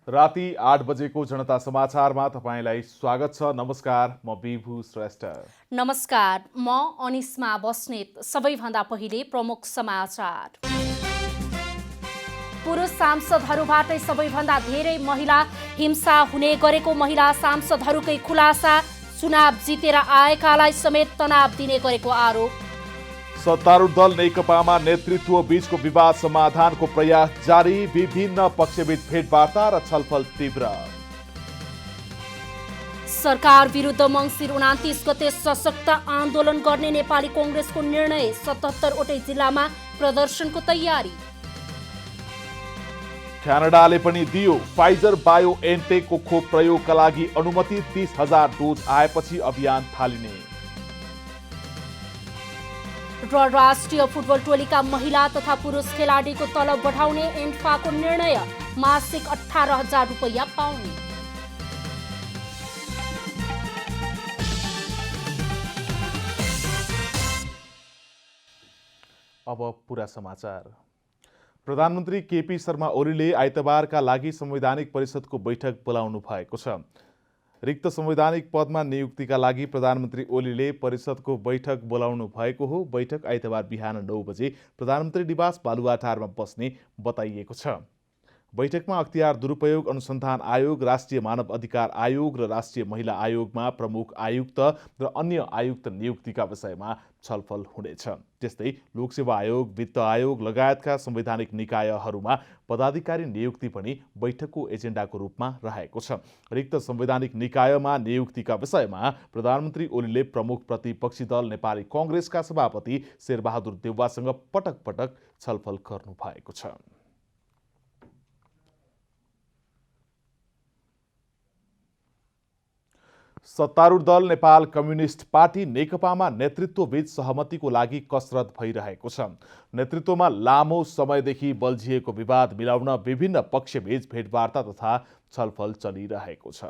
राति 8 बजेको जनता समाचारमा तपाईलाई स्वागत छ। नमस्कार, म विभु श्रेष्ठ। नमस्कार, म अनिस्मा बस्नेत। सबैभन्दा पहिले प्रमुख समाचार। पुरुष सांसदहरूबाटै सबैभन्दा धेरै महिला हिंसा हुने गरेको महिला सांसदहरूकै खुलासा। चुनाव जितेर आएकालाई समेत तनाव दिने गरेको आरोप। सत्तारूढ दल नेकपामा नेतृत्व बीचको विवाद समाधानको प्रयास जारी। विभिन्न पक्षबीच भेटवार्ता र छलफल तीव्र। सरकार विरुद्ध मङ्सिर 29 गते सशक्त आन्दोलन गर्ने नेपाली कांग्रेसको निर्णय। 77 वटै जिल्लामा प्रदर्शनको तयारी। क्यानाडाले पनि दियो फाइजर बायोएनटेकको खोप प्रयोगका लागि अनुमति। 30,000 डोज आएपछि अभियान थालिने। र राष्ट्रिय फुटबल टोलीका महिला तथा पुरुष खेलाडीको तलब बढाउने एन्फाको निर्णय। मासिक 18,000 रुपैयाँ पाउने। अब पूरा समाचार। प्रधानमन्त्री केपी शर्मा ओलीले आइतबारका लागि संवैधानिक परिषदको बैठक बोलाउनु भएको छ। रिक्त संवैधानिक पदमा नियुक्तिका लागि प्रधानमन्त्री ओलीले परिषदको बैठक बोलाउनु भएको हो। बैठक आइतबार बिहान 9 बजे प्रधानमन्त्री निवास बालुवाटारमा बस्ने बताइएको छ। बैठकमा अख्तियार दुरुपयोग अनुसन्धान आयोग, राष्ट्रिय मानव अधिकार आयोग र राष्ट्रिय महिला आयोगमा प्रमुख आयुक्त र अन्य आयुक्त नियुक्तिका विषयमा छलफल हुनेछ। त्यस्तै लोकसेवा आयोग, वित्त आयोग लगायतका संवैधानिक निकायहरूमा पदाधिकारी नियुक्ति पनि बैठकको एजेन्डाको रूपमा रहेको छ। रिक्त संवैधानिक निकायमा नियुक्तिका विषयमा प्रधानमन्त्री ओलीले प्रमुख प्रतिपक्षी दल नेपाली कांग्रेसका सभापति शेरबहादुर देउवासँग पटक पटक छलफल गर्नु भएको छ। सत्तारूढ दल नेपाल कम्युनिस्ट पार्टी नेकपामा नेतृत्वबीच सहमतिको लागि कसरत भइरहेको छ। नेतृत्वमा लामो समयदेखि बल्झिएको विवाद मिलाउन विभिन्न पक्षबीच भेटवार्ता तथा छलफल चलिरहेको छ।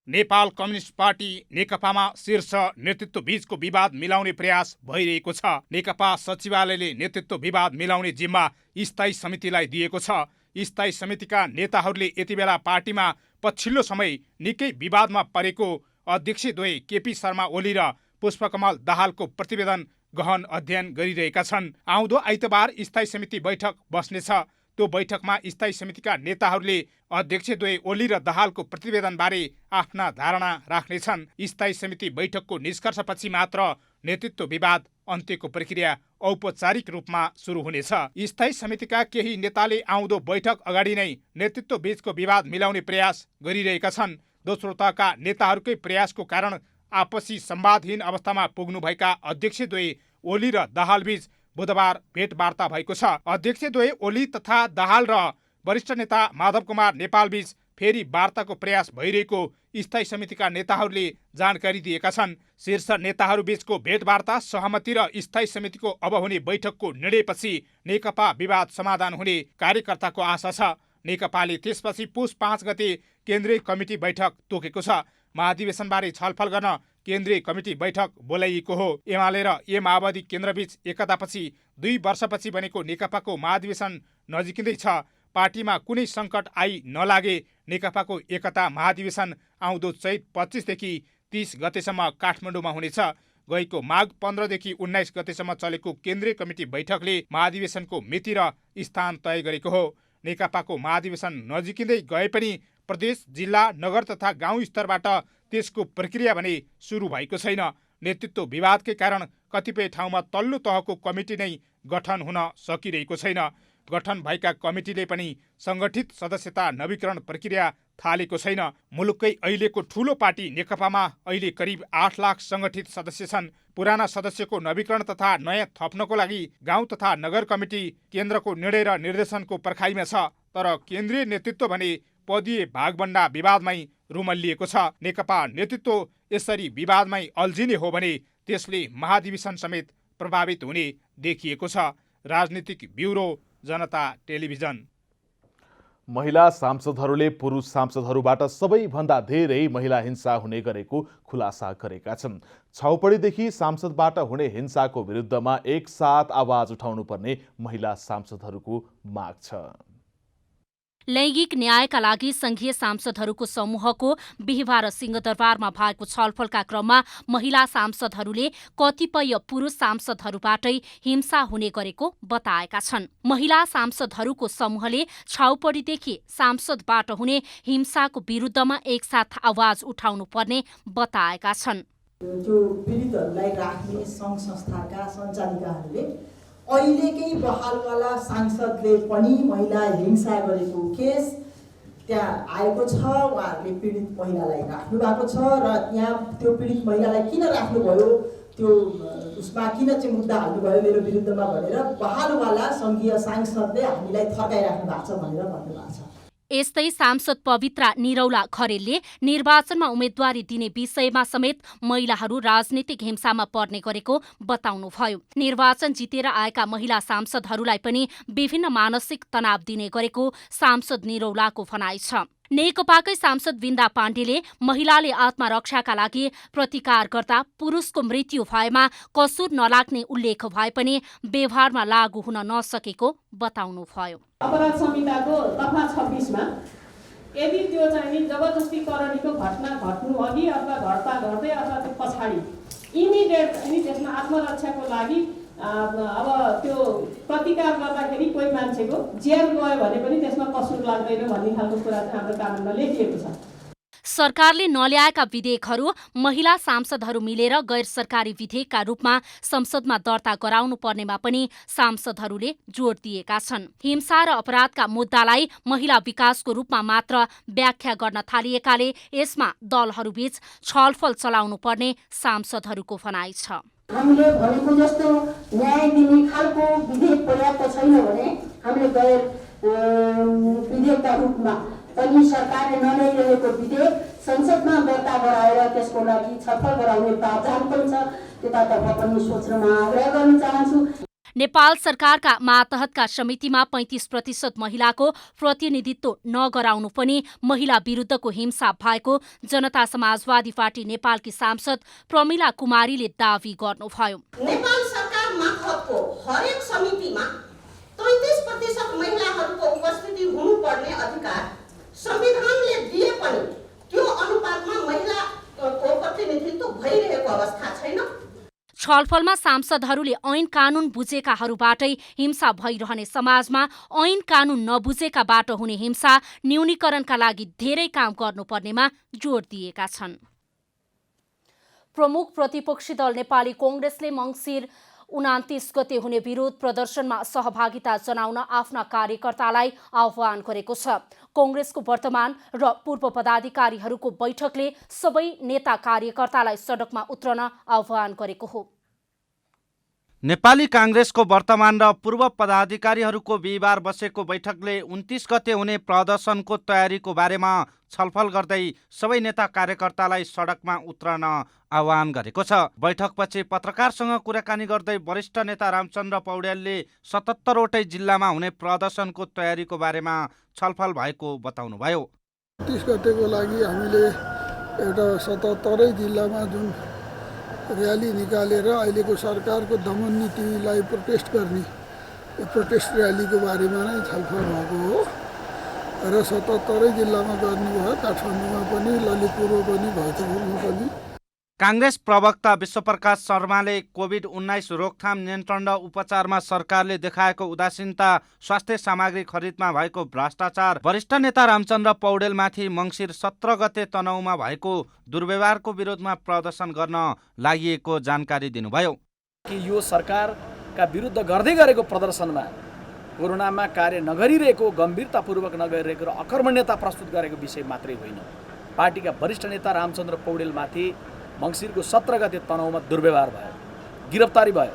नेपाल कम्युनिस्ट पार्टी नेकपामा शीर्ष नेतृत्व बीचको विवाद मिलाउने प्रयास भइरहेको छ। नेकपा सचिवालयले नेतृत्व विवाद मिलाउने जिम्मा स्थायी समितिलाई दिएको छ। स्थायी समितिका नेताहरूले यति बेला पार्टीमा पछिल्लो समय निकै विवादमा परेको अध्यक्षद्वय केपी शर्मा ओली र पुष्पकमल दाहालको प्रतिवेदन गहन अध्ययन गरिरहेका छन्। आउँदो आइतबार स्थायी समिति बैठक बस्नेछ। त्यो बैठकमा स्थायी समितिका नेताहरूले अध्यक्षद्वय ओली र दाहालको प्रतिवेदनबारे आफ्ना धारणा राख्नेछन्। स्थायी समिति बैठकको निष्कर्षपछि मात्र नेतृत्व विवाद अन्त्यको प्रक्रिया औपचारिक रूपमा सुरु हुनेछ। स्थायी समितिका केही नेताले आउँदो बैठक अगाडि नै नेतृत्व बीचको विवाद मिलाउने प्रयास गरिरहेका छन्। दोस्रो तहका नेताहरूकै प्रयासको कारण आपसी संवादहीन अवस्थामा पुग्नुभएका अध्यक्षद्वय ओली र दाहालबीच बुधबार भेटवार्ता भएको छ। अध्यक्षद्वय ओली तथा दाहाल र वरिष्ठ नेता माधव कुमार नेपालबीच फेरि वार्ताको प्रयास भइरहेको स्थायी समितिका नेताहरूले जानकारी दिएका छन्। शीर्ष नेताहरूबीचको भेटवार्ता, सहमति र स्थायी समितिको अब हुने बैठकको निर्णयपछि नेकपा विवाद समाधान हुने कार्यकर्ताको आशा छ। नेकपाले त्यसपछि पुस 5 गते केन्द्रीय कमिटी बैठक तोकेको छ। महाधिवेशनबारे छलफल गर्न केन्द्रीय कमिटी बैठक बोलाइएको हो। एमाले र माओवादी केन्द्रबीच एकतापछि 2 वर्षपछि बनेको नेकपाको महाधिवेशन नजिकिँदै छ। पार्टीमा कुनै सङ्कट आई नलागे नेकपाको एकता महाधिवेशन आउँदो चैत 25 देखि 30 गतेसम्म काठमाडौँमा हुनेछ। गएको माघ 15 देखि 19 गतेसम्म चलेको केन्द्रीय कमिटी बैठकले महाधिवेशनको मिति र स्थान तय गरेको हो। नेकपाको महाधिवेशन नजिकिँदै गए पनि प्रदेश, जिल्ला, नगर तथा गाउँ स्तरबाट त्यसको प्रक्रिया भने सुरु भएको छैन। नेतृत्व विवादकै कारण कतिपय ठाउँमा तल्लो तहको कमिटी नै गठन हुन सकिरहेको छैन। गठन भएका कमिटीले पनि सङ्गठित सदस्यता नवीकरण प्रक्रिया थालेको छैन। मुलुककै अहिलेको ठूलो पार्टी नेकपामा अहिले करिब 8 लाख सङ्गठित सदस्य छन्। पुराना सदस्यको नवीकरण तथा नयाँ थप्नको लागि गाउँ तथा नगर कमिटी केन्द्रको निर्णय र निर्देशनको पर्खाइमा छ। तर केन्द्रीय नेतृत्व भने पदीय भागभण्डा विवादमै रुमल्लिएको छ। नेकपा नेतृत्व यसरी विवादमै अल्झिने हो भने त्यसले महाधिवेशन समेत प्रभावित हुने देखिएको छ। राजनीतिक ब्युरो, जनता टेलिभिजन। महिला सांसदहरूले पुरुष सांसदहरूबाट सबैभन्दा धेरै महिला हिंसा हुने गरेको खुलासा गरेका छन्। छाउपडीदेखि सांसदबाट हुने हिंसाको विरुद्धमा एकसाथ आवाज उठाउनुपर्ने महिला सांसदहरूको माग छ। लैङ्गिक न्यायका लागि संघीय सांसदहरूको समूहको बिहिबार सिंहदरबारमा भएको छलफलका क्रममा महिला सांसदहरूले कतिपय पुरुष सांसदहरूबाटै हिंसा हुने गरेको बताएका छन्। महिला सांसदहरूको समूहले छाउपडीदेखि सांसदबाट हुने हिंसाको विरुद्धमा एकसाथ आवाज उठाउनु पर्ने बताएका छन्। त्यो पीडितहरूलाई राख्ने सङ्घ संस्थाका सञ्चालिकाहरूले अहिलेकै बहालवाला सांसदले पनि महिला हिंसा गरेको केस त्यहाँ आएको छ। उहाँहरूले पीडित महिलालाई राख्नु भएको छ र यहाँ त्यो पीडित महिलालाई किन राख्नुभयो, त्यो उसमा किन चाहिँ मुद्दा हाल्नुभयो मेरो विरुद्धमा भनेर बहालवाला सङ्घीय सांसदले हामीलाई थर्काइराख्नु भएको छ भनेर भन्नुभएको छ। यस्तै सांसद पवित्रा निरौला खरेलले निर्वाचनमा उम्मेद्वारी दिने विषयमा समेत महिलाहरू राजनीतिक हिंसामा पर्ने गरेको बताउनुभयो। निर्वाचन जितेर आएका महिला सांसदहरूलाई पनि विभिन्न मानसिक तनाव दिने गरेको सांसद निरौलाको भनाइ छ। नेकपाकै सांसद बिन्दा पाण्डेले महिलाले आत्मरक्षाका लागि प्रतिकार गर्दा पुरुषको मृत्यु भएमा कसुर नलाग्ने उल्लेख भए पनि व्यवहारमा लागू हुन नसकेको बताउनुभयो। अपराध संहिताको दफा 26 मा यदि त्यो चाहिँ जबरजस्तीकरणीको घटना घट्नु अघि अथवा घट्दा गर्दै अथवा त्यो पछाडि इमिडिएट अनि त्यसमा आत्मरक्षाको लागि अब त्यो प्रतिकार गर्दाखेरि कोही मान्छेको जेल गयो भने पनि त्यसमा कसुर लाग्दैन भन्ने खालको कुरा चाहिँ हाम्रो कानुनमा लेखिएको छ। सरकारले नल्याएका विधेयकहरू महिला सांसदहरू मिलेर गैर सरकारी विधेयकका रूपमा संसदमा दर्ता गराउनु पर्नेमा पनि सांसदहरूले जोड दिएका छन्। हिंसा र अपराधका मुद्दालाई महिला विकासको रूपमा मात्र व्याख्या गर्न थालिएकाले यसमा दलहरूबीच छलफल चलाउनु पर्ने सांसदहरूको भनाइ छ। हामीले भनेको जस्तो न्याय दिने खालको विधेयक पर्याप्त छैन भने हामीले गैर विधेयकका रूपमा पनि सरकारले नल्याइरहेको विधेयक संसदमा दर्ता गराएर त्यसको लागि छलफल गराउने प्रावधान पनि छ। त्यतातर्फ पनि सोच्नमा आग्रह गर्न चाहन्छु। नेपाल सरकारका मातहतका समितिमा 35% महिलाको प्रतिनिधित्व नगराउनु पनि महिला विरुद्धको हिंसा भएको जनता समाजवादी पार्टी नेपालकी सांसद प्रमिला कुमारीले दावी गर्नुभयो। नेपाल सरकार मातहतको हरेक समितिमा 33% महिलाहरूको उपस्थिति हुनुपर्ने अधिकार संविधानले दिए पनि त्यो अनुपातमा महिलाको प्रतिनिधित्व भइरहेको अवस्था छैन। छलफलमा सांसदहरूले ऐन कानून बुझेकाहरूबाटै हिंसा भइरहने समाजमा ऐन कानून नबुझेकाबाट हुने हिंसा न्यूनीकरणका लागि धेरै काम गर्नुपर्नेमा जोड दिएका छन्। प्रमुख प्रतिपक्षी दल नेपाली कांग्रेसले मङ्सिर 29 गते हुने विरोध प्रदर्शनमा सहभागिता जनाउन आफ्ना कार्यकर्तालाई आह्वान गरेको छ। कांग्रेसको वर्तमान र पूर्व पदाधिकारीहरूको बैठकले सबै नेता कार्यकर्तालाई सडकमा उत्रन आह्वान गरेको हो। नेपाली कांग्रेसको वर्तमान र पूर्व पदाधिकारीहरूको बिहिबार बसेको बैठकले 29 गते हुने प्रदर्शनको तयारीको बारेमा छलफल गर्दै सबै नेता कार्यकर्तालाई सडकमा उत्रन आह्वान गरेको छ। बैठकपछि पत्रकारसँग कुराकानी गर्दै वरिष्ठ नेता रामचन्द्र पौडेलले 77 वटै जिल्लामा हुने प्रदर्शनको तयारीको बारेमा छलफल भएको बताउनुभयो। 30 गतेको लागि हामीले एउटा 77 जिल्लामा जुन र्याली निकालेर अहिलेको सरकारको दमन नीतिलाई प्रोटेस्ट गर्ने प्रोटेस्ट र्यालीको बारेमा नै छलफल भएको हो र 77 जिल्लामा गर्नुभयो। काठमाडौँमा पनि, ललितपुरमा पनि, भरतपुरमा पनि। कांग्रेस प्रवक्ता विश्वप्रकाश शर्माले कोभिड-19 रोकथाम नियन्त्रण र उपचारमा सरकारले देखाएको उदासीनता, स्वास्थ्य सामग्री खरिदमा भएको भ्रष्टाचार, वरिष्ठ नेता रामचन्द्र पौडेलमाथि मङ्सिर 17 गते तनहुँमा भएको दुर्व्यवहारको विरोधमा प्रदर्शन गर्न लागि जानकारी दिनुभयो। कि यो सरकारका विरुद्ध गर्दै गरेको प्रदर्शनमा कोरोनामा कार्य नगरिरहेको, गम्भीरतापूर्वक नगरिरहेको र अकर्मण्यता प्रस्तुत गरेको विषय मात्रै होइन, पार्टीका वरिष्ठ नेता रामचन्द्र पौडेलमाथि मङ्सिरको 17 गते तनहुँमा दुर्व्यवहार भयो, गिरफ्तारी भयो।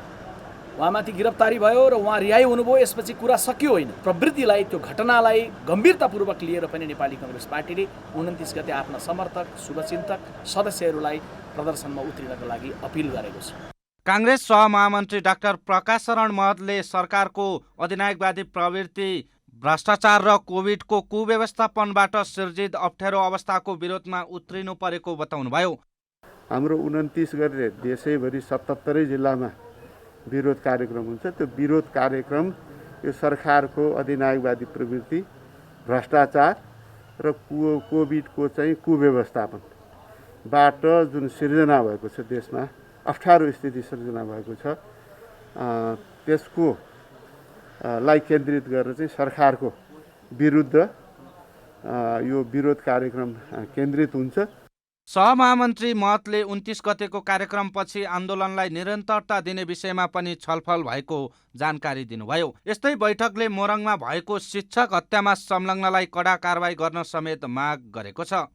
उहाँमाथि गिरफ्तारी भयो र उहाँ रिहाई हुनुभयो। यसपछि कुरा सकियो होइन। प्रवृत्तिलाई, त्यो घटनालाई गम्भीरतापूर्वक लिएर पनि नेपाली कांग्रेस पार्टीले 29 गते आफ्ना समर्थक, शुभचिन्तक, सदस्यहरूलाई प्रदर्शनमा उत्रिनको लागि अपिल गरेको छ। कांग्रेस सहमहामन्त्री डाक्टर प्रकाश शरण महतले सरकारको अधिनायकवादी प्रवृत्ति, भ्रष्टाचार र कोभिडको कुव्यवस्थापनबाट सिर्जित अप्ठ्यारो अवस्थाको विरोधमा उत्रिनु परेको बताउनुभयो। हाम्रो 29 गते देशैभरि 77 जिल्लामा विरोध कार्यक्रम हुन्छ। त्यो विरोध कार्यक्रम यो सरकारको अधिनायकवादी प्रवृत्ति भ्रष्टाचार र कोभिडको चाहिँ कुव्यवस्थापनबाट जुन सिर्जना भएको छ, देशमा अप्ठ्यारो स्थिति सिर्जना भएको छ, त्यसको लाई केन्द्रित गरेर चाहिँ सरकारको विरुद्ध यो विरोध कार्यक्रम केन्द्रित हुन्छ। सहमहामन्त्री महतले 29 गतेको कार्यक्रमपछि आन्दोलनलाई निरन्तरता दिने विषयमा पनि छलफल भएको जानकारी दिनुभयो। यस्तै बैठकले मोरङमा भएको शिक्षक हत्यामा संलग्नलाई कडा कारबाही गर्न समेत माग गरेको छ।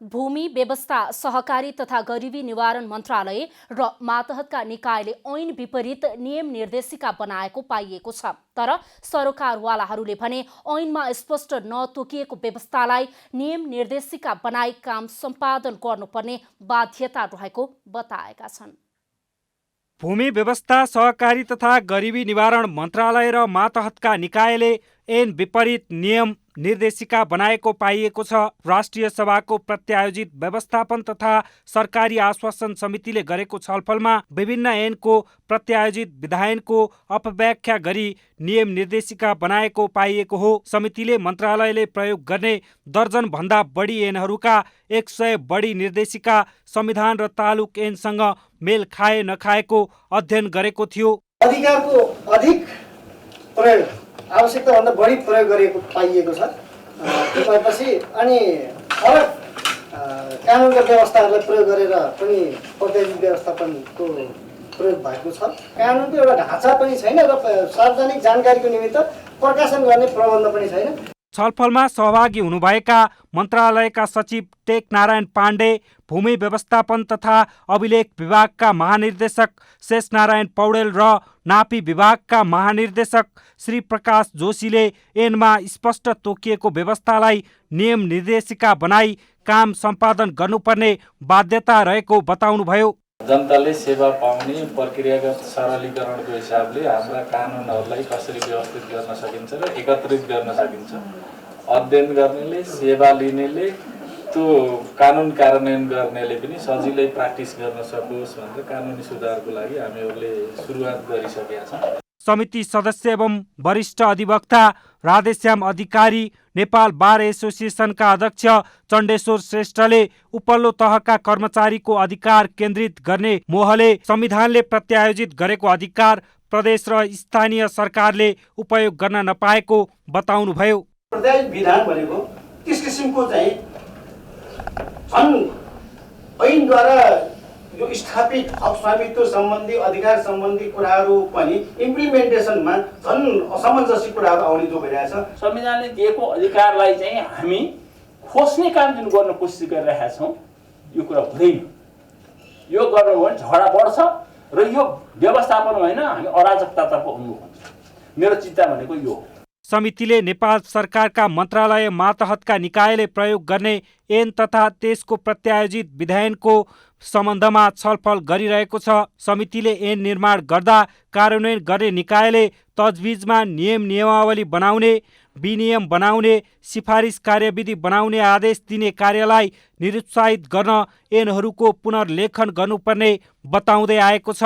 भूमि व्यवस्था, सहकारी तथा गरिबी निवारण मन्त्रालय र मातहतका निकायले ऐन विपरीत नियम निर्देशिका बनाएको पाइएको छ। तर सरोकारवालाहरूले भने ऐनमा स्पष्ट नतोकिएको व्यवस्थालाई नियम निर्देशिका बनाई काम सम्पादन गर्नुपर्ने बाध्यता रहेको बताएका छन्। भूमि व्यवस्था, सहकारी तथा गरिबी निवारण मन्त्रालय र मातहतका निकायले ऐन विपरीत नियम निर्देशिका बनाएको पाइएको छ। राष्ट्रिय सभाको प्रत्यायोजित व्यवस्थापन तथा सरकारी आश्वासन समितिले गरेको छलफलमा विभिन्न ऐनको प्रत्यायोजित विधायनको अपव्याख्या गरी नियम निर्देशिका बनाएको पाइएको हो। समितिले मन्त्रालयले प्रयोग गर्ने दर्जन भन्दा बढी ऐनहरूका 100 बढी निर्देशिका संविधान र तालुक ऐनसँग मेल खाए नखाएको अध्ययन गरेको थियो। अधिकारको अधिक प्रयोग, आवश्यकताभन्दा बढी प्रयोग गरिएको पाइएको छ। त्यसपछि अनि फरक कानुनका व्यवस्थाहरूलाई प्रयोग गरेर पनि प्रत्यायोजित व्यवस्थापनको प्रयोग भएको छ। कानुनको एउटा ढाँचा पनि छैन र सार्वजनिक जानकारीको निमित्त प्रकाशन गर्ने प्रबन्ध पनि छैन। छलफलमा सहभागी हुनुभएका मन्त्रालयका सचिव टेक नारायण पाण्डे, भूमि व्यवस्थापन तथा अभिलेख विभागका महानिर्देशक शेष नारायण पौडेल र नापी विभागका महानिर्देशक श्री प्रकाश जोशीले ऐनमा स्पष्ट तोकिएको व्यवस्थालाई नियम निर्देशिका बनाई काम सम्पादन गर्नुपर्ने बाध्यता रहेको बताउनुभयो। जनताले सेवा पाउने प्रक्रियागत सरलीकरणको हिसाबले हाम्रा कानुनहरूलाई कसरी व्यवस्थित गर्न सकिन्छ र एकत्रित गर्न सकिन्छ, अध्ययन गर्नेले, सेवा लिनेले, त्यो कानुन कार्यान्वयन गर्नेले पनि सजिलै प्र्याक्टिस गर्न सकोस् भनेर कानुनी सुधारको लागि हामीहरूले सुरुवात गरिसकेका छौँ। समिति सदस्य एवं वरिष्ठ अधिवक्ता राधेश्याम अधिकारी, नेपाल बार एसोसिएसनका अध्यक्ष चण्डेश्वर श्रेष्ठले उपल्लो तहका कर्मचारीको अधिकार केन्द्रित गर्ने मोहले संविधानले प्रत्यायोजित गरेको अधिकार प्रदेश र स्थानीय सरकारले उपयोग गर्न नपाएको बताउनुभयो। प्रत्यायोजित विधान भनेको त्यस किसिमको चाहिँ ऐनद्वारा यो स्थापित हक स्वामित्व सम्बन्धी अधिकार सम्बन्धी कुराहरू पनि इम्प्लिमेन्टेसनमा झन् असमञ्जस्य कुराहरू आउने जो भइरहेछ। संविधानले दिएको अधिकारलाई चाहिँ हामी खोज्ने काम जुन गर्न कोसिस गरिरहेका छौँ, यो कुरा हुँदैन। यो गर्नु हो भने झगडा बढ्छ र यो व्यवस्थापन होइन, हामी अराजकतातर्फ उन्मुख हुन्छ। मेरो चिन्ता भनेको यो हो। समितिले नेपाल सरकारका मन्त्रालय, मातहतका निकायले प्रयोग गर्ने ऐन तथा त्यसको प्रत्यायोजित विधायनको सम्बन्धमा छलफल गरिरहेको छ। समितिले ऐन निर्माण गर्दा कार्यान्वयन गर्ने निकायले तजविजमा नियम नियमावली बनाउने, विनियम बनाउने, सिफारिस कार्यविधि बनाउने आदेश दिने कार्यलाई निरुत्साहित गर्न ऐनहरूको पुनर्लेखन गर्नुपर्ने बताउँदै आएको छ।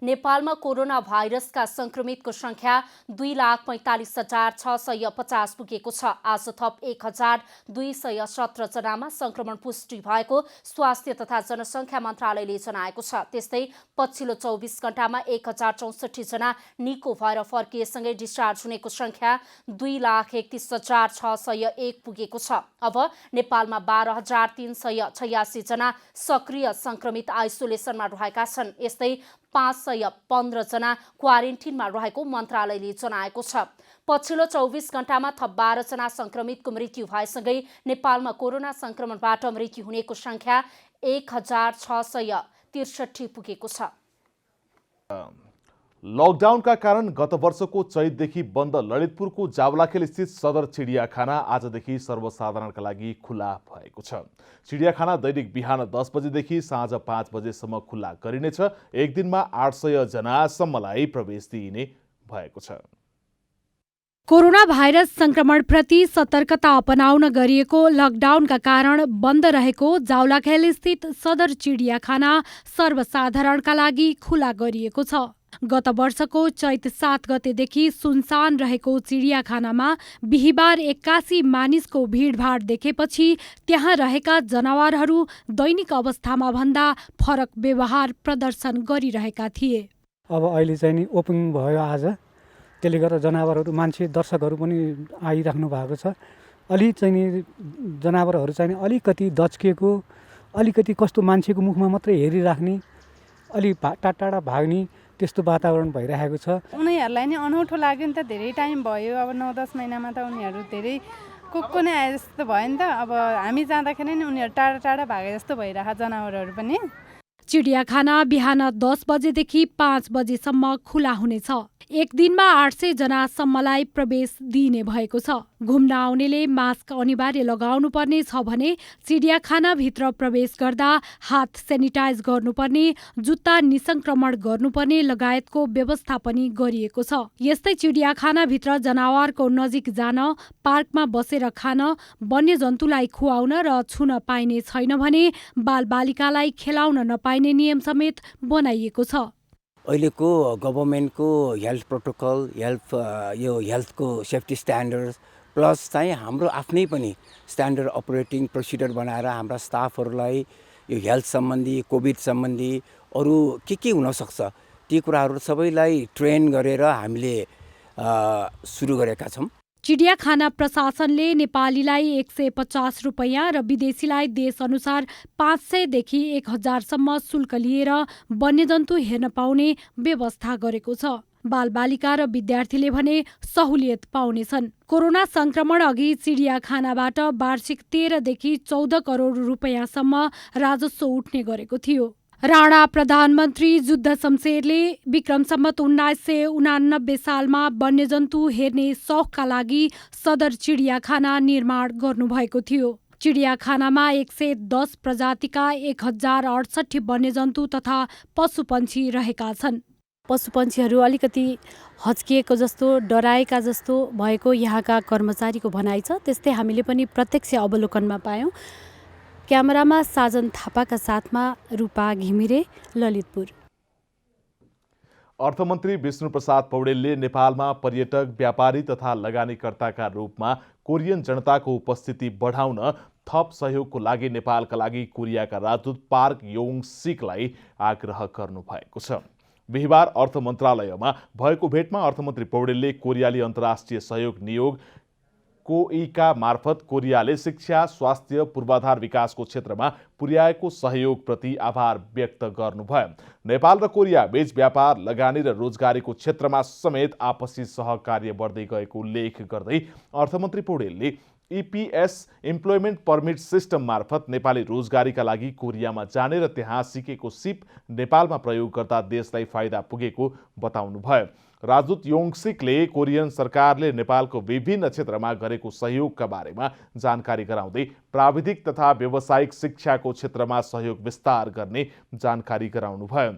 नेपालमा कोरोना भाइरसका संक्रमितको संख्या 2,45,650 पुगेको छ। आज थप 1,217 जनामा संक्रमण पुष्टि भएको स्वास्थ्य तथा जनसङ्ख्या मन्त्रालयले जनाएको छ। त्यस्तै पछिल्लो 24 घण्टामा 1,064 जना निको भएर फर्किएसँगै डिस्चार्ज हुनेको संख्या 2,31,601 पुगेको छ। अब नेपालमा 12,386 जना सक्रिय संक्रमित आइसोलेसनमा रहेका छन्। यस्तै 515 जना क्वारेन्टिनमा रहेको मन्त्रालयले जनाएको छ। पछिल्लो 24 घण्टामा थप 12 जना संक्रमितको मृत्यु भएसँगै नेपालमा कोरोना संक्रमणबाट मृत्यु हुनेको संख्या 1,663 पुगेको छ। लकडाउनका कारण गत वर्षको चैतदेखि बन्द ललितपुरको जावलाखेल स्थित सदर चिडियाखाना आजदेखि सर्वसाधारणका लागि खुला भएको छ। चिडियाखाना दैनिक बिहान 10 बजेदेखि साँझ 5 बजेसम्म खुला गरिनेछ। एक दिनमा 800 जनासम्मलाई प्रवेश दिइने भएको छ। कोरोना भाइरस संक्रमणप्रति सतर्कता अपनाउन गरिएको लकडाउनका कारण बन्द रहेको जावलाखेल स्थित सदर चिडियाखाना सर्वसाधारणका लागि खुला गरिएको छ। गत वर्षको चैत 7 गतेदेखि सुनसान रहेको चिडियाखानामा बिहिबार 81 मानिसको भिडभाड देखेपछि त्यहाँ रहेका जनावरहरू दैनिक अवस्थामा भन्दा फरक व्यवहार प्रदर्शन गरिरहेका थिए। अब अहिले चाहिँ नि ओपनिङ भयो आज, त्यसले गर्दा जनावरहरू मान्छे दर्शकहरू पनि आइराख्नु भएको छ। अलि चाहिँ नि जनावरहरू चाहिँ अलिकति दच्किएको, अलिकति कस्तो मान्छेको मुखमा मात्रै हेरिराख्ने, अलि टाढा भाग्ने त्यस्तो वातावरण भइरहेको छ। उनीहरूलाई नि अनौठो लाग्यो नि त, धेरै टाइम भयो। अब 9-10 महिनामा त उनीहरू धेरै को नै आए जस्तो भयो नि त। अब हामी जाँदाखेरि नि उनीहरू टाढा भागे जस्तो भइरहेको जनावरहरू पनि। चिडियाखाना बिहान 10 बजेदेखि 5 बजेसम्म खुला हुनेछ। एक दिनमा 800 जनासम्मलाई प्रवेश दिइने भएको छ। घुम्न आउनेले मास्क अनिवार्य लगाउनु पर्ने छ भने चिडियाखानाभित्र प्रवेश गर्दा हात सेनिटाइज गर्नुपर्ने, जुत्ता निसंक्रमण गर्नुपर्ने लगायतको व्यवस्था पनि गरिएको छ। यस्तै चिडियाखानाभित्र जनावरको नजिक जान, पार्कमा बसेर खान, वन्यजन्तुलाई खुवाउन र छुन पाइने छैन भने बालबालिकालाई खेलाउन नपाइने नियम समेत बनाइएको छ। अहिलेको गभर्मेन्टको हेल्थ प्रोटोकल, हेल्थको सेफ्टी स्ट्यान्डर्ड प्लस चाहिँ हाम्रो आफ्नै पनि स्ट्यान्डर्ड अपरेटिङ प्रोसिडर बनाएर हाम्रा स्टाफहरूलाई यो हेल्थ सम्बन्धी, कोभिड सम्बन्धी अरू के हुनसक्छ ती कुराहरू सबैलाई ट्रेन गरेर हामीले सुरु गरेका छौँ। चिडियाखाना प्रशासनले नेपालीलाई 150 रुपैयाँ र विदेशीलाई देशअनुसार 500 देखि 1000 सम्म शुल्क लिएर वन्यजन्तु हेर्न पाउने व्यवस्था गरेको छ। बालबालिका र विद्यार्थीले भने सहुलियत पाउनेछन्। कोरोना संक्रमण अघि चिडियाखानाबाट वार्षिक 13 देखि 14 करोड रुपैयाँसम्म राजस्व उठ्ने गरेको थियो। राणा प्रधानमन्त्री जुद्ध शमशेरले विक्रम सम्वत 1989 सालमा वन्यजन्तु हेर्ने शौखका लागि सदर चिडियाखाना निर्माण गर्नुभएको थियो। चिडियाखानामा 110 प्रजातिका 1068 वन्यजन्तु तथा पशुपन्छी रहेका छन्। पशुपन्छीहरू अलिकति हच्किएको जस्तो, डराएका जस्तो भएको यहाँका कर्मचारीको भनाइ छ। त्यस्तै हामीले पनि प्रत्यक्ष अवलोकनमा पायौँ। क्यामेरामा साजन थापाका साथमा रूपा घिमिरे, ललितपुर। अर्थमन्त्री विष्णुप्रसाद पौडेलले नेपालमा पर्यटक, व्यापारी तथा लगानीकर्ताका रूपमा कोरियन जनताको उपस्थिति बढाउन थप सहयोगको लागि नेपालका लागि कोरियाका राजदूत पार्क योङ सिकलाई आग्रह गर्नुभएको छ। बिहिबार अर्थ मन्त्रालयमा भएको भेटमा अर्थमन्त्री पौडेलले कोरियाली अन्तर्राष्ट्रिय सहयोग नियोग कोइका मार्फत कोरियाले शिक्षा, स्वास्थ्य, पूर्वाधार विकासको क्षेत्रमा पुर्याएको सहयोगप्रति आभार व्यक्त गर्नुभयो। नेपाल र कोरिया बीच व्यापार, लगानी र रोजगारीको क्षेत्रमा समेत आपसी सहकार्य बढ्दै गएको उल्लेख गर्दै अर्थमन्त्री पौडेलले EPS इम्प्लोइमेन्ट पर्मिट सिस्टम मार्फत नेपाली रोजगारीका लागि कोरियामा जाने र त्यहाँ सिकेको सिप नेपालमा प्रयोग गर्दा देशलाई फाइदा पुगेको बताउनुभयो। राजदूत योङसिकले कोरियन सरकारले नेपालको विभिन्न क्षेत्रमा गरेको सहयोगका बारेमा जानकारी गराउँदै प्राविधिक तथा व्यावसायिक शिक्षाको क्षेत्रमा सहयोग विस्तार गर्ने जानकारी गराउनुभयो।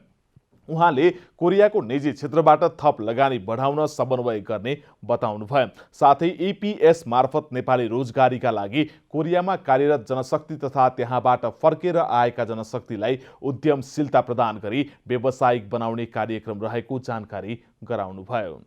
उहाँले कोरियाको निजी क्षेत्रबाट थप लगानी बढाउन समन्वय गर्ने बताउनुभयो। साथै EPS मार्फत नेपाली रोजगारीका लागि कोरियामा कार्यरत जनशक्ति तथा त्यहाँबाट फर्केर आएका जनशक्तिलाई उद्यमशीलता प्रदान गरी व्यावसायिक बनाउने कार्यक्रम रहेको जानकारी गराउनुभयो।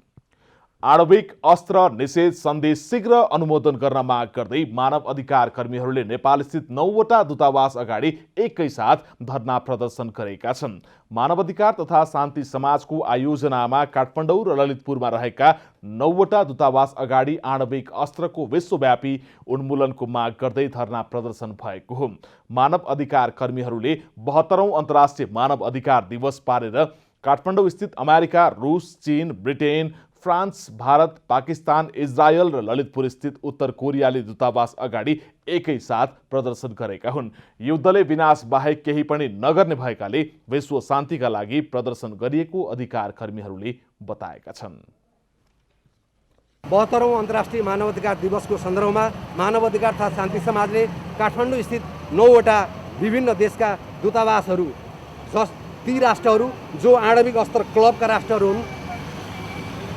आणविक अस्त्र निषेध सन्धि शीघ्र अनुमोदन गर्न माग गर्दै मानव अधिकार कर्मीहरूले नेपालस्थित 9वटा दूतावास अगाडि एकैसाथ धरना प्रदर्शन गरेका छन्। मानव अधिकार तथा शान्ति समाजको आयोजनामा काठमाडौँ र ललितपुरमा रहेका 9वटा दूतावास अगाडि आणविक अस्त्रको विश्वव्यापी उन्मूलनको माग गर्दै धरना प्रदर्शन भएको हो। मानव अधिकार कर्मीहरूले 72औं अन्तर्राष्ट्रिय मानव अधिकार दिवस पारेर काठमाडौँ स्थित अमेरिका, रूस, चीन, Britain, France, Bharat, Pakistan, Israel र ललितपुर स्थित उत्तर कोरियाली दूतावास अगाडि एकैसाथ प्रदर्शन गरेका हुन्। युद्धले विनाश बाहेक केही पनि नगर्ने भएकाले विश्व शान्तिका लागि प्रदर्शन गरिएको अधिकार कर्मीहरूले बताएका छन्। 72औं अन्तर्राष्ट्रिय मानवाधिकार दिवसको सन्दर्भमा मानवाधिकार तथा शान्ति समाजले काठमाडौँ स्थित 9वटा विभिन्न देशका दूतावासहरू, ती राष्ट्रहरू जो आणविक अस्त्र क्लबका राष्ट्रहरू हुन्,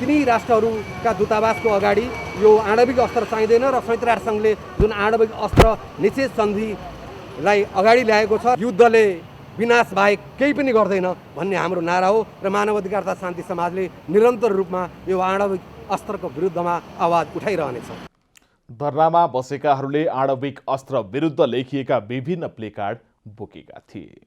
तिनी राष्ट्रहरूका दूतावासको अगाडि यो आणविक अस्त्र चाहिँदैन र संयुक्त राष्ट्रसङ्घले जुन आणविक अस्त्र निषेध सन्धिलाई अगाडि ल्याएको छ, युद्धले विनाश बाहेक केही पनि गर्दैन भन्ने हाम्रो नारा हो र मानव अधिकार तथा शान्ति समाजले निरन्तर रूपमा यो आणविक अस्त्रको विरुद्धमा आवाज उठाइरहनेछ। धरनामा बसेकाहरूले आणविक अस्त्र विरुद्ध लेखिएका विभिन्न प्लेकार्ड बोकेका थिए।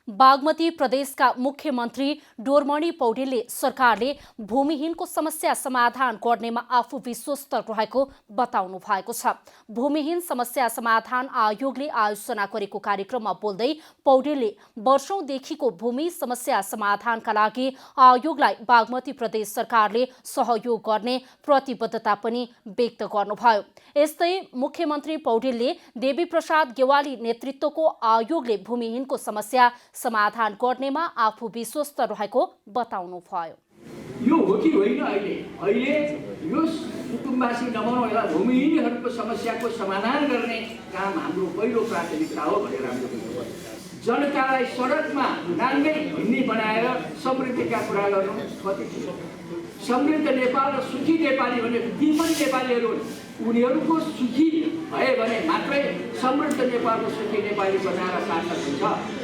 बागमती प्रदेशका मुख्यमन्त्री डोरमणि पौडेलले सरकारले भूमिहीनको समस्या समाधान गर्नेमा आफू विश्वस्त रहेको बताउनु भएको छ। भूमिहीन समस्या समाधान आयोगले आयोजना गरेको कार्यक्रममा बोल्दै पौडेलले वर्षौंदेखिको भूमि समस्या समाधानका लागि आयोगलाई बागमती प्रदेश सरकारले सहयोग गर्ने प्रतिबद्धता पनि व्यक्त गर्नुभयो। यस्तै मुख्यमन्त्री पौडेलले देवी प्रसाद गेवाली नेतृत्वको आयोगले भूमिहीनको समस्या समाधान गर्नेमा आफू विश्वस्त रहेको बताउनु भयो। यो हो कि होइन, अहिले यो कुटुम्बवासी नबनाउला भूमिहीनहरूको समस्याको समाधान गर्ने काम हाम्रो पहिलो प्राथमिकता हो भनेर हामीले बुझ्नुपर्छ। जनतालाई सडकमा नाङ्गै हिँड्ने बनाएर समृद्धिका कुरा गर्नु कति ठिक। समृद्ध नेपाल र सुखी नेपाली भने ती पनि नेपालीहरू उनीहरूको सुखी भए भने मात्रै समृद्ध नेपाल र सुखी नेपाली बनाएर सार्थक हुन्छ।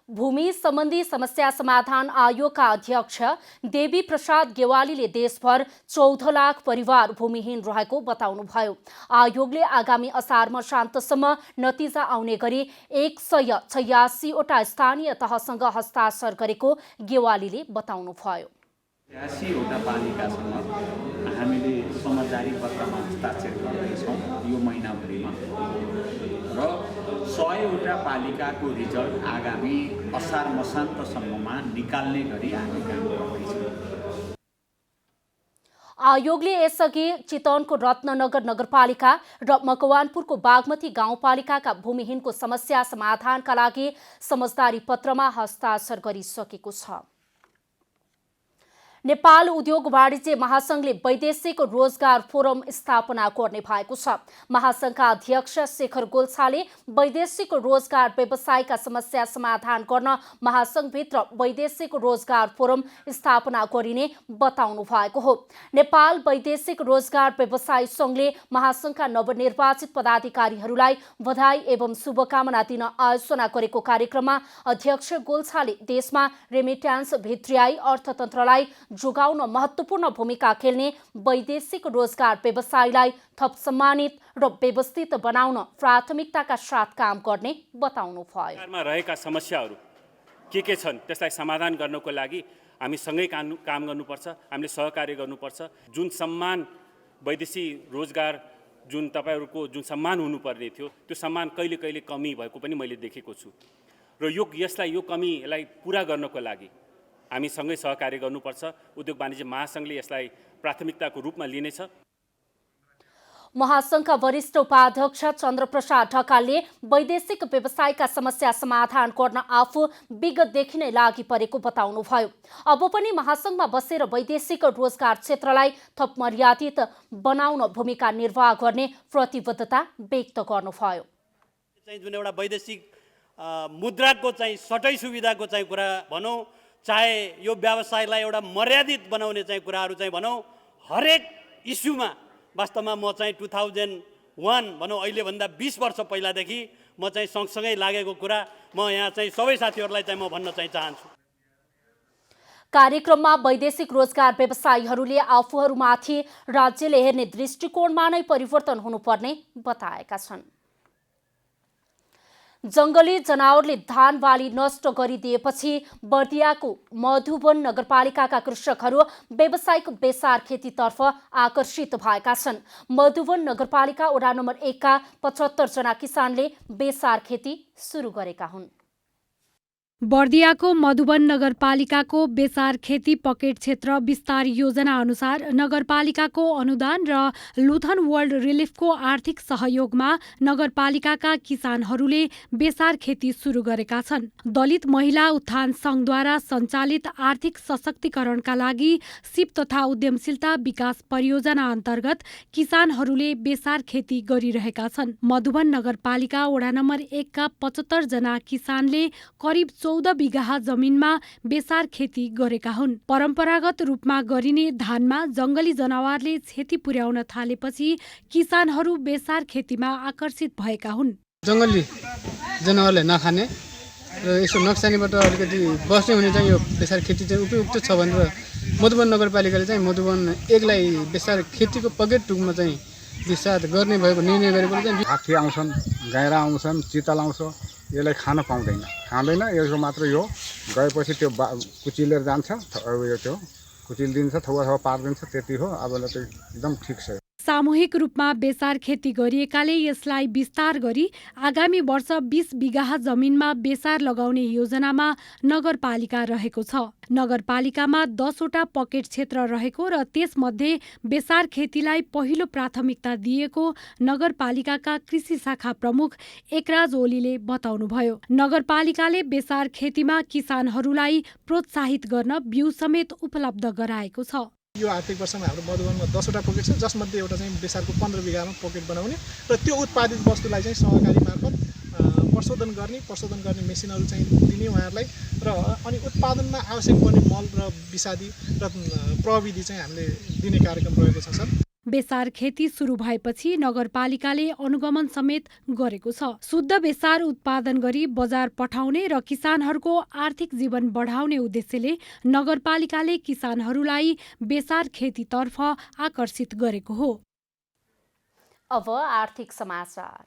भूमि सम्बन्धी समस्या समाधान आयोगका अध्यक्ष देवी प्रसाद गेवालीले देशभर 14 लाख परिवार भूमिहीन रहेको बताउनुभयो। आयोगले आगामी असार मसान्तसम्म नतिजा आउने गरी 186 वटा स्थानीय तहसँग हस्ताक्षर गरेको गेवालीले बताउनुभयो। ८० वटा पालिकासँग हामीले समझदारी पत्रमा हस्ताक्षर गर्दैछौँ यो महिनाभरिमा र 100 वटा पालिकाको रिजल्ट आगामी असार मसान्तसम्ममा निकाल्ने गरी हामी काम गर्दैछौँ। आयोगले यसअघि चितवनको रत्ननगर नगरपालिका र मकवानपुरको बागमती गाउँपालिकाका भूमिहीनको समस्या समाधानका लागि समझदारी पत्रमा हस्ताक्षर गरिसकेको छ। नेपाल उद्योग वाणिज्य महासंघले वैदेशिक रोजगार फोरम स्थापना गर्ने भएको छ। महासंघका अध्यक्ष शेखर गोल्छाले वैदेशिक रोजगार व्यवसायका समस्या समाधान गर्न महासंघभित्र वैदेशिक रोजगार फोरम स्थापना गरिने बताउनु भएको हो। नेपाल वैदेशिक रोजगार व्यवसाय संघले महासंघका नवनिर्वाचित पदाधिकारीहरूलाई बधाई एवं शुभकामना दिन आयोजना गरेको कार्यक्रममा अध्यक्ष गोल्छाले देशमा रेमिट्यान्स भित्र्याई अर्थतन्त्रलाई जोगाउन महत्त्वपूर्ण भूमिका खेल्ने वैदेशिक रोजगार व्यवसायलाई थप सम्मानित र व्यवस्थित बनाउन प्राथमिकताका साथ काम गर्ने बताउनु भयो। सरकारमा रहेका समस्याहरू के छन् त्यसलाई समाधान गर्नको लागि हामी सँगै काम गर्नुपर्छ, हामीले सहकार्य गर्नुपर्छ। जुन सम्मान वैदेशिक रोजगार जुन तपाईहरुको जुन सम्मान हुनुपर्ने थियो त्यो सम्मान कहिले कहिले कमी भएको पनि मैले देखेको छु र यो कमीलाई पूरा गर्नको लागि हामी सँगै सहकार्य गर्नुपर्छ। उद्योग वाणिज्य महासंघले यसलाई प्राथमिकताको रूपमा लिनेछ। महासंघका वरिष्ठ उपाध्यक्ष चन्द्रप्रसाद ढकालले वैदेशिक व्यवसायका समस्या समाधान गर्न आफू विगतदेखि नै लागि परेको बताउनुभयो। अब पनि महासंघमा बसेर वैदेशिक रोजगार क्षेत्रलाई थप मर्यादित बनाउन भूमिका निर्वाह गर्ने प्रतिबद्धता व्यक्त गर्नुभयो। जुन एउटा वैदेशिक मुद्राको चाहिँ सटै सुविधाको चाहिँ कुरा भनौँ, चाहे यो व्यवसायलाई एउटा मर्यादित बनाउने चाहिँ कुराहरू चाहिँ भनौँ, हरेक इस्युमा वास्तवमा म चाहिँ 2001 भनौँ अहिलेभन्दा 20 वर्ष पहिलादेखि म चाहिँ सँगसँगै लागेको कुरा म यहाँ चाहिँ सबै साथीहरूलाई चाहिँ म भन्न चाहिँ चाहन्छु। कार्यक्रममा वैदेशिक रोजगार व्यवसायीहरूले आफूहरूमाथि राज्यले हेर्ने दृष्टिकोणमा नै परिवर्तन हुनुपर्ने बताएका छन्। जंगली जनावरले धान बाली नष्ट गरिदिएपछि बर्दियाको मधुवन नगरपालिकाका कृषकहरू व्यावसायिक बेसार खेतीतर्फ आकर्षित भएका छन्। मधुवन नगरपालिका वडा नम्बर 1 का 75 जना किसानले बेसार खेती सुरु गरेका हुन्। बर्दियाको मधुवन नगरपालिकाको बेसार खेती पकेट क्षेत्र विस्तार योजना अनुसार नगरपालिकाको अनुदान र लुथन वर्ल्ड रिलिफको आर्थिक सहयोगमा नगरपालिकाका किसानहरूले बेसार खेती सुरु गरेका छन्। दलित महिला उत्थान संघद्वारा सञ्चालित आर्थिक सशक्तिकरणका लागि सिप तथा उद्यमशीलता विकास परियोजना अन्तर्गत किसानहरूले बेसार खेती गरिरहेका छन्। मधुवन नगरपालिका वडा नम्बर 1 का 75 जना किसानले करिब 14 बिघा जमिनमा बेसार खेती गरेका हुन्। परम्परागत रूपमा गरिने धानमा जङ्गली जनावरले क्षति पुर्याउन थालेपछि किसानहरू बेसार खेतीमा आकर्षित भएका हुन्। जङ्गली जनावरले नखाने र यसो नक्सानीबाट अलिकति बस्ने हुने चाहिँ यो बेसार खेती चाहिँ उपयुक्त छ भनेर मधुवन नगरपालिकाले चाहिँ मधुवन 1 लाई बेसार खेतीको पकेट टुकमा चाहिँ विस्तार गर्ने भएको निर्णय गरेको चाहिँ हात्ती आउँछन्, गाइरा आउँछन्, चितल आउँछ, यसलाई खान खाँदैन यसको मात्र यो गएपछि त्यो कुचिलेर जान्छ, यो त्यो कुचिलिदिन्छ, थौवा पारिदिन्छ, त्यति हो। अब त एकदम ठिक छ। सामूहिक रूपमा बेसार खेती गरिएकाले यसलाई विस्तार गरी आगामी वर्ष 20 बिघा जमिनमा बेसार लगाउने योजनामा नगरपालिका रहेको छ। नगरपालिकामा 10 वटा पकेट क्षेत्र रहेको र त्यसमध्ये बेसार खेतीलाई पहिलो प्राथमिकता दिएको नगरपालिकाका कृषि शाखा प्रमुख एकराज ओलीले बताउनुभयो। नगरपालिकाले बेसार खेतीमा किसानहरूलाई प्रोत्साहित गर्न बिउ समेत उपलब्ध गराएको छ। यो आर्थिक वर्षमा हाम्रो मधुवनमा 10 वटा पकेट छ, जसमध्ये एउटा चाहिँ बेसारको 15 बिघामा पकेट बनाउने र त्यो उत्पादित वस्तुलाई चाहिँ सहकारी मार्फत प्रशोधन गर्ने मेसिनहरू चाहिँ दिने उहाँहरूलाई र अनि उत्पादनमा आवश्यक पर्ने मल र विषादी र प्रविधि चाहिँ हामीले दिने कार्यक्रम रहेको छ सर। बेसार खेती सुरु भएपछि नगरपालिकाले अनुगमन समेत गरेको छ। शुद्ध बेसार उत्पादन गरी बजार पठाउने र किसानहरूको आर्थिक जीवन बढाउने उद्देश्यले नगरपालिकाले किसानहरूलाई बेसार खेतीतर्फ आकर्षित गरेको हो। अब आर्थिक समाचार।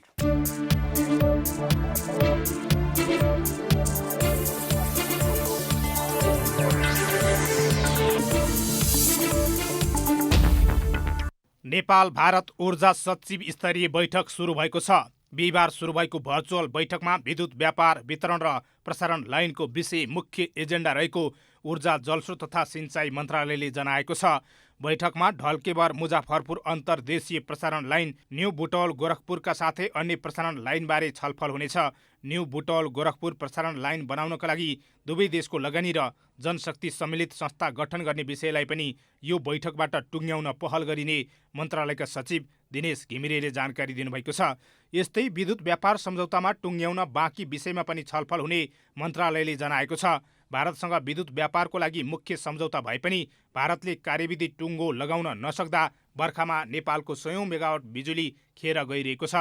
नेपाल भारत ऊर्जा सचिव स्तरीय बैठक सुरु भएको छ। बिहिबार सुरु भएको भर्चुअल बैठकमा विद्युत व्यापार, वितरण र प्रसारण लाइनको विषय मुख्य एजेन्डा रहेको ऊर्जा, जलस्रोत तथा सिंचाई मन्त्रालयले जनाएको छ। बैठकमा ढल्केबर मुजफ्फरपुर अन्तर्देशीय प्रसारण लाइन, न्यू बुटौल गोरखपुरका साथै अन्य प्रसारण लाइनबारे छलफल हुनेछ। न्यू बुटौल गोरखपुर प्रसारण लाइन बनाउनका लागि दुवै देशको लगानी र जनशक्ति सम्मिलित संस्था गठन गर्ने विषयलाई पनि यो बैठकबाट टुङ्ग्याउन पहल गरिने मन्त्रालयका सचिव दिनेश घिमिरेले जानकारी दिनुभएको छ। यस्तै विद्युत व्यापार सम्झौतामा टुङ्ग्याउन बाँकी विषयमा पनि छलफल हुने मन्त्रालयले जनाएको छ। भारतसँग विद्युत व्यापारको लागि मुख्य सम्झौता भए पनि भारतले कार्यविधि टुङ्गो लगाउन नसक्दा बर्खामा नेपालको 100 मेगावाट बिजुली खेर गइरहेको छ।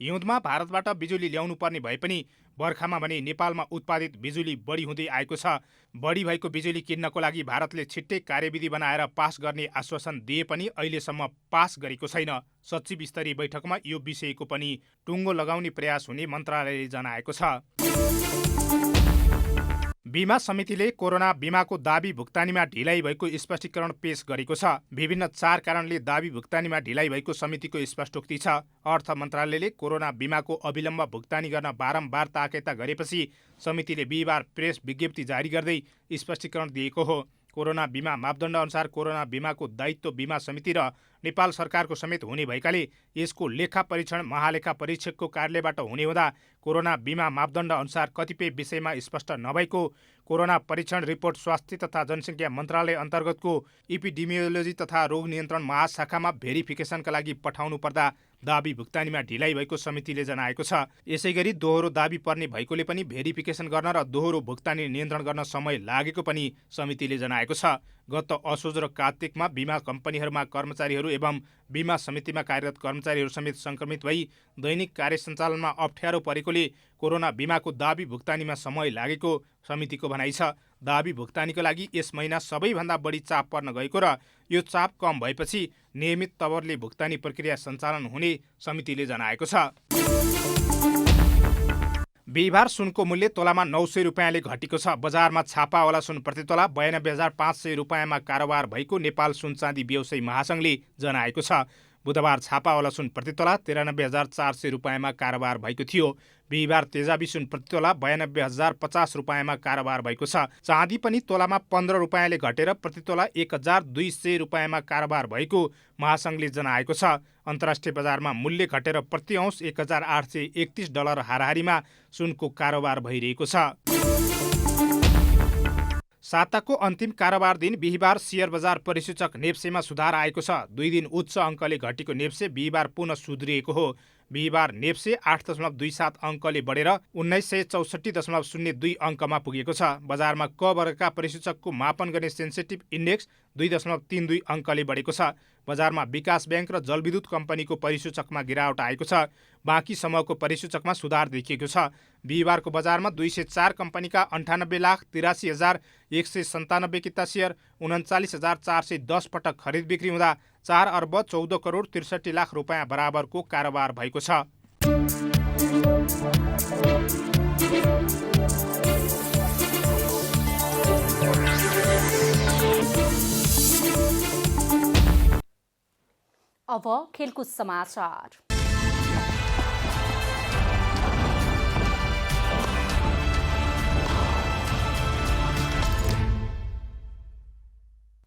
हिउँदमा भारतबाट बिजुली ल्याउनु पर्ने भए पनि बर्खामा भने नेपालमा उत्पादित बिजुली बढी हुँदै आएको छ। बढी भएको बिजुली किन्नको लागि भारतले छिट्टै कार्यविधि बनाएर पास गर्ने आश्वासन दिए पनि अहिलेसम्म पास गरेको छैन। सचिव स्तरीय बैठकमा यो विषयको पनि टुङ्गो लगाउने प्रयास हुने मन्त्रालयले जनाएको छ। बीमा समितिले कोरोना बीमाको दाबी भुक्तानीमा ढिलाइ भएको स्पष्टीकरण पेश गरेको छ। विभिन्न 4 कारणले दाबी भुक्तानीमा ढिलाइ भएको समितिको स्पष्टोक्ति छ। अर्थ मन्त्रालयले कोरोना बीमाको अविलम्ब भुक्तानी गर्न बारम्बार ताकेता गरेपछि समितिले बिहिबार प्रेस विज्ञप्ति जारी गर्दै स्पष्टीकरण दिएको हो। कोरोना बीमा मापदण्ड अनुसार कोरोना बीमाको दायित्व बीमा समिति र नेपाल सरकारको समेत हुने भएकाले यसको लेखा परीक्षण महालेखा परीक्षकको कार्यालयबाट हुने हुँदा कोरोना बीमा मापदण्ड अनुसार कतिपय विषयमा स्पष्ट नभएको कोरोना परीक्षण रिपोर्ट स्वास्थ्य तथा जनसङ्ख्या मन्त्रालय अन्तर्गतको एपिडेमियोलोजी तथा रोग नियन्त्रण महाशाखामा भेरिफिकेसनका लागि पठाउनु पर्दा दाबी भुक्तानीमा ढिलाइ भएको समितिले जनाएको छ। यसैगरी दोहोरो दाबी पर्ने भएकोले पनि भेरिफिकेसन गर्न र दोहोरो भुक्तानी नियन्त्रण गर्न समय लागेको पनि समितिले जनाएको छ। गत असोज र कार्तिकमा बीमा कम्पनीहरूमा कर्मचारीहरू एवं बीमा समितिमा कार्यरत कर्मचारीहरू समेत संक्रमित भई दैनिक कार्य सञ्चालनमा अप्ठ्यारो परेकोले कोरोना बीमाको दाबी भुक्तानीमा समय लागेको समितिको भनाइ छ। दाबी भुक्तानीको लागि यस महिना सबैभन्दा बढी चाप पर्न गएको र यो चाप कम भएपछि नियमित तवरले भुक्तानी प्रक्रिया सञ्चालन हुने समितिले जनाएको छ। बिहिबार सुनको मूल्य तोलामा 900 रुपियाँले घटेको छ। बजारमा छापावाला सुन प्रतितोला 92,500 रुपियाँमा कारोबार भएको नेपाल सुन चाँदी व्यवसायी महासङ्घले जनाएको छ। बुधबार छापावाला सुन प्रतितोला 93,400 रुपियाँमा कारोबार भएको थियो। बिहिबार तेजाबी सुन प्रतितोला 92,050 रुपियाँमा कारोबार भएको छ। चाँदी पनि तोलामा 15 रुपियाँले घटेर प्रतितोला 1,200 रुपियाँमा कारोबार भएको महासङ्घले जनाएको छ। अन्तर्राष्ट्रिय बजारमा मूल्य घटेर प्रति औँस $1,831 हाराहारीमा सुनको कारोबार भइरहेको छ। साताको अन्तिम कारोबार दिन बिहिबार शेयर बजार परिसूचक नेप्सेमा सुधार आएको छ। 2 दिन उच्च अङ्कले घटेको नेप्से बिहिबार पुनः सुध्रिएको हो। बिहिबार नेप्से 8.27 अङ्कले बढेर 1964.02 अङ्कमा पुगेको छ। बजारमा क वर्गका परिसूचकको मापन गर्ने सेन्सिटिभ इन्डेक्स 2.32 अङ्कले बढेको छ। बजारमा विकास ब्याङ्क र जलविद्युत कम्पनीको परिसूचकमा गिरावट आएको छ। बाँकी समूहको परिसूचकमा सुधार देखिएको छ। बिहिबारको बजारमा 204 कम्पनीका 98,83,197 किता सेयर 39,410 पटक खरिद बिक्री हुँदा 4 अर्ब 14 करोड 63 लाख रुपियाँ बराबरको कारोबार भएको छ। अब खेलकुद समाचार।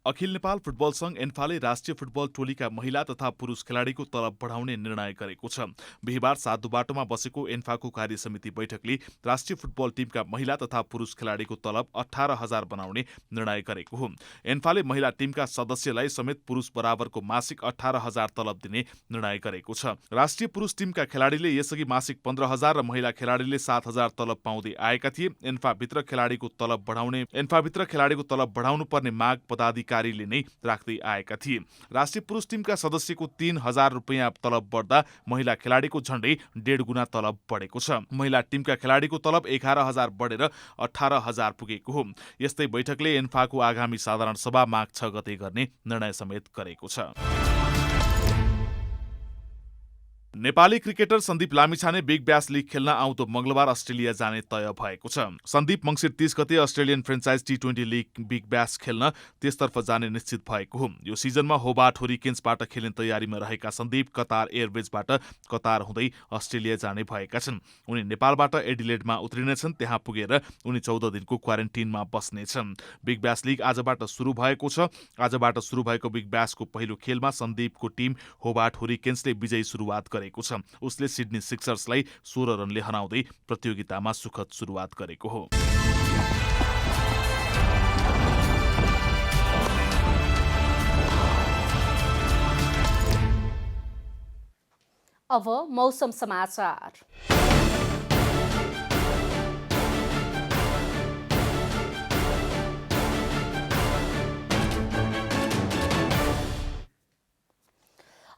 अखिल नेपाल फुटबल संघ एन्फाले राष्ट्रिय फुटबल टोलीका महिला तथा पुरुष खेलाडीको तलब बढाउने निर्णय गरेको छ। बिहिबार साधुबाटोमा बसेको एन्फाको कार्य समिति बैठकले राष्ट्रिय फुटबल टिमका महिला तथा पुरुष खेलाडीको तलब 18,000 बनाउने निर्णय गरेको हो। एन्फाले महिला टिमका सदस्यलाई समेत पुरुष बराबरको मासिक 18,000 तलब दिने निर्णय गरेको छ। राष्ट्रिय पुरुष टिमका खेलाडीले यसअघि मासिक 15,000 र महिला खेलाडीले 7,000 तलब पाउँदै आएका थिए। एन्फाभित्र खेलाडीको तलब बढाउनु पर्ने माग पदाधिकारी नै राख्दै आएका थिए। राष्ट्रिय पुरुष टिमका सदस्यको 3,000 रुपियाँ तलब बढ्दा महिला खेलाडीको झण्डै 1.5 गुणा तलब बढेको छ। महिला टिमका खेलाडीको तलब 11,000 बढेर 18,000 पुगेको हो। यस्तै बैठकले एन्फाको आगामी साधारण सभा माघ 6 गते गर्ने निर्णय समेत गरेको छ। Nepali cricketer Sandeep Lamichhane big bash league खेल्न आउँदो मंगलबार अस्ट्रेलिया जाने तय भएको छ। सन्दीप मङ्सिर 30 गते Australian franchise T20 league big bash खेल्न त्यसतर्फ जाने निश्चित भएको हो। यो सिजनमा होबार्ट हुरिकेन्सबाट खेल्ने तयारीमा रहेका सन्दीप कतार एयरवेजबाट कतार हुँदै अस्ट्रेलिया जाने भएका छन्। उनी नेपालबाट एडिलेडमा उत्रिनेछन्। त्यहाँ पुगेर उनी 14 दिनको क्वारेन्टिनमा बस्नेछन्। बिग ब्यास लिग आजबाट सुरु भएको छ। आजबाट सुरु भएको बिग ब्यासको पहिलो खेलमा सन्दीपको टिम होबार्ट हुरिकेन्सले विजयी सुरुवात गरे। उसले सिडनी सिक्सर्सलाई 16 रनले हराउँदै प्रतियोगितामा सुखद सुरुवात गरेको हो। अब मौसम समाचार।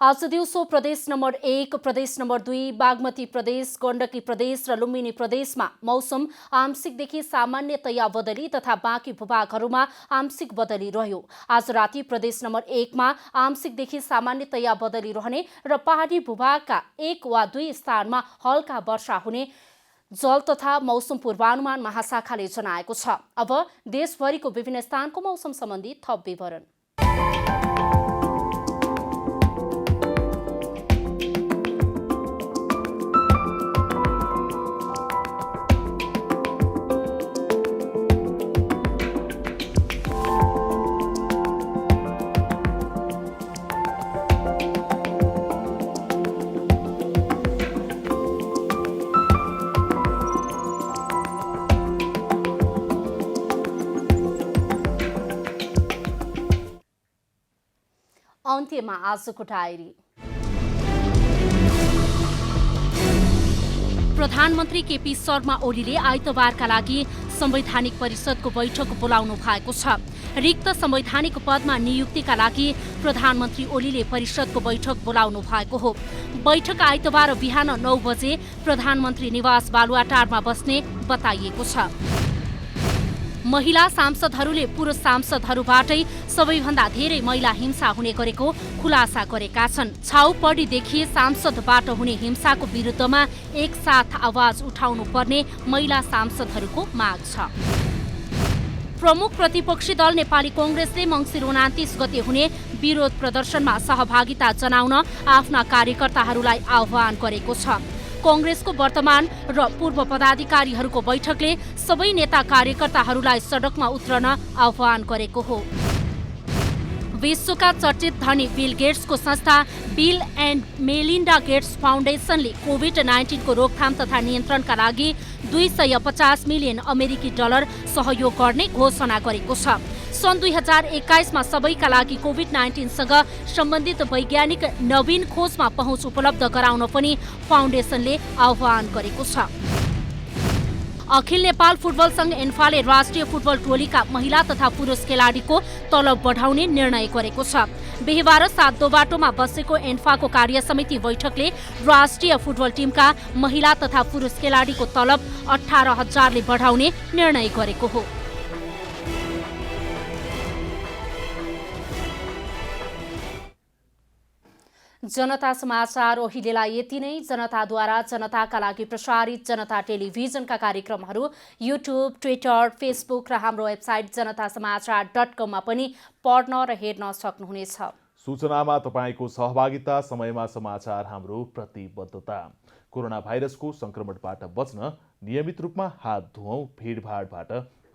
आज दिउँसो प्रदेश नम्बर 1, प्रदेश नम्बर 2, बागमती प्रदेश, गण्डकी प्रदेश र लुम्बिनी प्रदेशमा मौसम आंशिकदेखि सामान्यतया बदली तथा बाँकी भूभागहरूमा आंशिक बदली रह्यो। आज राति प्रदेश नम्बर 1 मा आंशिकदेखि सामान्यतया बदली रहने र पहाडी भूभागका 1 वा 2 स्थानमा हल्का वर्षा हुने जल तथा मौसम पूर्वानुमान महाशाखाले जनाएको छ। अब देशभरिको विभिन्न स्थानको मौसम सम्बन्धी थप विवरण। अन्त्यमा आजको डायरी। प्रधानमन्त्री केपी शर्मा ओलीले आइतबारका लागि संवैधानिक परिषदको बैठक बोलाउनु भएको छ। रिक्त संवैधानिक पदमा नियुक्तिका लागि प्रधानमन्त्री ओलीले परिषदको बैठक बोलाउनु भएको हो। बैठक आइतबार बिहान 9 बजे प्रधानमन्त्री निवास बालुवाटारमा बस्ने बताइएको छ। महिला सांसदहरूले पुरुष सांसदहरूबाटै सबैभन्दा धेरै महिला हिंसा हुने गरेको खुलासा गरेका छन्। छाउपडी देखिए सांसदबाट हुने हिंसाको विरुद्धमा एकसाथ आवाज उठाउनु पर्ने महिला सांसदहरूको माग छ। प्रमुख प्रतिपक्षी दल नेपाली कांग्रेसले मङ्सिर 29 गते हुने विरोध प्रदर्शनमा सहभागिता जनाउन आफ्ना कार्यकर्ताहरूलाई आह्वान गरेको छ। कांग्रेसको वर्तमान र पूर्व पदाधिकारीहरूको बैठकले सबै नेता कार्यकर्ताहरूलाई सडकमा उत्रन आह्वान गरेको हो। विश्वका चर्चित धनी बिल गेट्सको संस्था बिल एन्ड मेलिन्डा गेट्स फाउन्डेसनले कोभिड-19 को रोकथाम तथा नियन्त्रणका लागि $250 मिलियन अमेरिकी डलर सहयोग गर्ने घोषणा गरेको छ। सन् 2021मा सबैका लागि कोभिड-19सँग सम्बन्धित वैज्ञानिक नवीन खोजमा पहुँच उपलब्ध गराउन पनि फाउन्डेसनले आह्वान गरेको छ। अखिल नेपाल फुटबल संघ एन्फाले राष्ट्रिय फुटबल टोलीका महिला तथा पुरुष खेलाडीको तलब बढाउने निर्णय गरेको छ। बिहिबार 7 बाटोमा बसेको एन्फाको कार्य समिति बैठकले राष्ट्रिय फुटबल टिमका महिला तथा पुरुष खेलाडीको तलब 18,000ले बढाउने निर्णय गरेको हो। जनता समाचार अहिलेलाई यति नै। जनताद्वारा जनताका लागि प्रसारित जनता टेलिभिजनका कार्यक्रमहरू युट्युब, ट्विटर, फेसबुक र हाम्रो वेबसाइट जनतासमाचार.com मा पनि पढ्न र हेर्न सक्नुहुनेछ। सूचनामा तपाईँको सहभागिता, समयमा समाचार हाम्रो प्रतिबद्धता। कोरोना भाइरसको संक्रमणबाट बच्न नियमित रूपमा हात धुऔं, भिडभाडबाट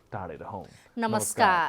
टाढै रहौं। नमस्कार।